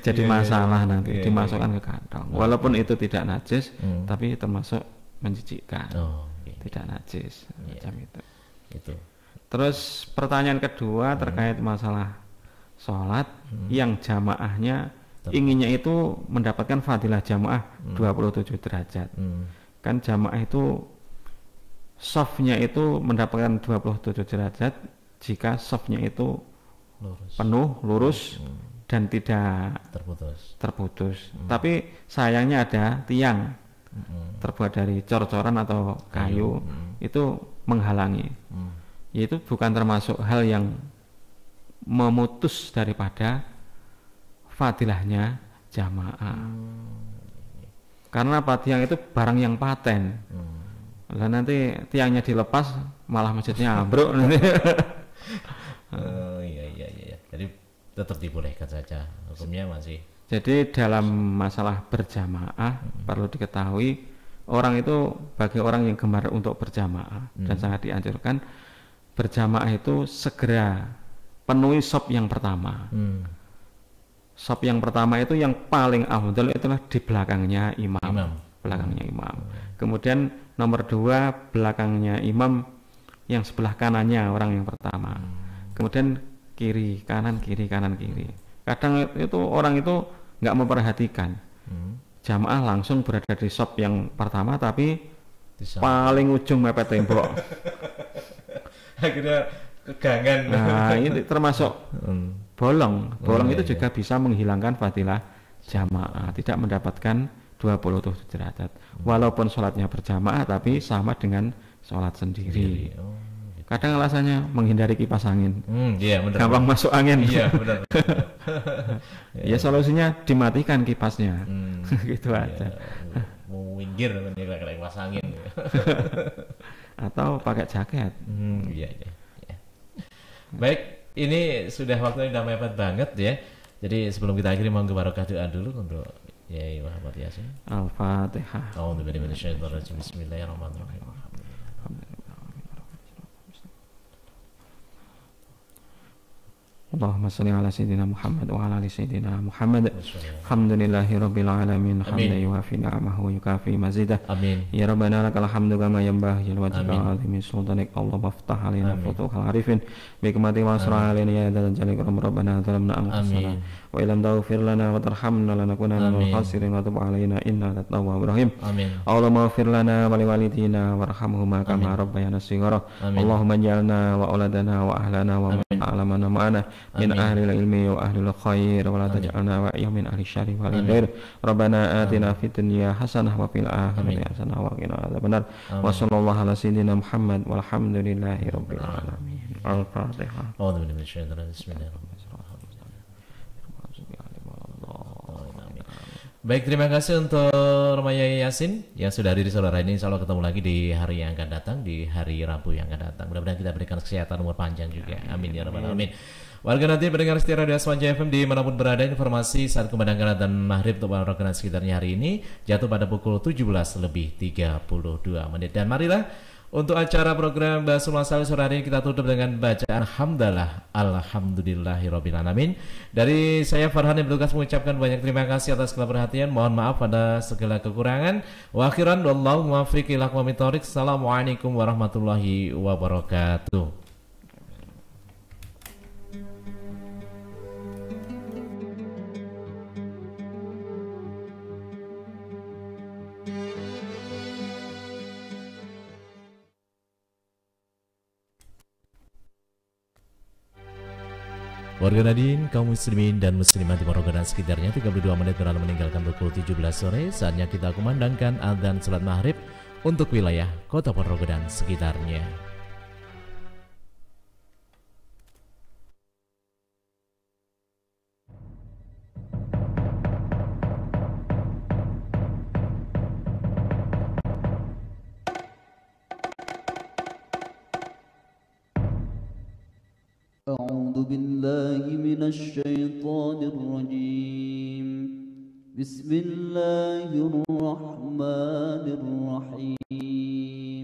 A: Jadi masalah nanti dimasukkan ke kantong. Walaupun itu tidak najis, tapi termasuk menjijikkan. Tidak najis, macam itu. Terus pertanyaan kedua terkait masalah sholat yang jamaahnya inginnya itu mendapatkan fadilah jamaah 27 derajat. Kan jamaah itu softnya itu mendapatkan 27 derajat jika softnya itu penuh, lurus, dan tidak terputus. Tapi sayangnya ada tiang terbuat dari cor-coran atau kayu, itu menghalangi. Yaitu bukan termasuk hal yang memutus daripada fadilahnya jamaah. Karena tiang itu barang yang paten. Lah nanti tiangnya dilepas malah masjidnya ambruk nanti.
B: Iya. Jadi tetap dibolehkan saja, hukumnya masih.
A: Jadi dalam masalah berjamaah perlu diketahui, orang itu bagi orang yang gemar untuk berjamaah dan sangat dianjurkan berjamaah itu segera penuhi shop yang pertama. Shop yang pertama itu yang paling afdal itulah di belakangnya imam. Kemudian nomor 2 belakangnya imam yang sebelah kanannya orang yang pertama. Kemudian kiri kanan. Kadang itu orang itu nggak memperhatikan, jamaah langsung berada di shop yang pertama tapi paling ujung mepet tembok.
B: Akhirnya kegangan.
A: Nah ini termasuk bolong itu juga bisa menghilangkan fadilah jamaah, tidak mendapatkan 27 derajat walaupun sholatnya berjamaah tapi sama dengan sholat sendiri. Kadang alasannya menghindari kipas angin. Gampang masuk angin.
B: Iya, benar.
A: Ya solusinya dimatikan kipasnya. Gitu aja.
B: Mau minggir kena kipas angin.
A: Atau pakai jaket.
B: Iya. Baik, ini sudah waktunya udah mepet banget ya. Jadi sebelum kita akhiri mau barokah doa dulu untuk Yai Muhammad Yasin.
A: Al-Fatihah.
B: A'udzubillahi minasyaitonir rajim. Bismillahirrahmanirrahim.
A: Allahumma salli ala sayyidina Muhammad wa ala ali sayyidina Muhammad. Alhamdulillahi rabbil alamin. Hamdan yuwafi ni'amahu wa yukafi mazidah.
B: Amin.
A: Ya Rabbana lakal hamdu kama yanbaghi li wajhika azimi sultanik. Allahumma iftah alaina futuhal arifin bi hikmati wa asra alaina ya dzal jalali ikram. Rabbana zalamna anfusana wa illam taghfir lana wa tarhamna lanakunanna minal khasirin wa tub alaina innaka tawwabur rahim.
B: Amin.
A: Allahumma ighfir lana wa liwalidina warhamhuma kama rabbayana shighara. Allahumma ij'alna wa auladana wa ahlana wa man a'lamana ma'ana min ahli ilmi wa ahli khair wa la taj'alna wa min ahli syarri wal khair. Rabbana atina fid dunya hasanah wa fil akhirati hasanah wa qina adzabannar. Wa sallallahu ala sayyidina Muhammad walhamdulillahi rabbil alamin. Al-Fatihah.
B: A'udzubillahi minasyaitonir rajim. Bismillahirrahmanirrahim. Baik, terima kasih untuk Remaja Yasin yang sudah hadir di sore hari ini. Insya Allah ketemu lagi di hari yang akan datang, di hari Rabu yang akan datang. Mudah-mudahan kita berikan kesehatan umur panjang juga. Amin ya rabbal alamin. Warga nanti pendengar setia Radio Aswanja FM dimanapun berada, informasi saat kumandangkan adzan maghrib untuk warga sekitarnya hari ini jatuh pada pukul 17:32 menit. Dan marilah untuk acara program Bahasul Masalah sore hari ini kita tutup dengan bacaan hamdalah alhamdulillahirabbil alamin. Dari saya Farhan yang bertugas mengucapkan banyak terima kasih atas segala perhatian. Mohon maaf pada segala kekurangan. Wa akhiran wallahu muwaffiq ila aqwamit thoriq. Assalamualaikum warahmatullahi wabarakatuh. Warga Nadine, kaum muslimin dan muslimat di Ponorogo dan sekitarnya, 32 menit berlalu meninggalkan pukul 17 sore. Saatnya kita kumandangkan adzan salat maghrib untuk wilayah kota Ponorogo dan sekitarnya.
C: أعوذ بالله من الشيطان الرجيم. بسم الله الرحمن الرحيم.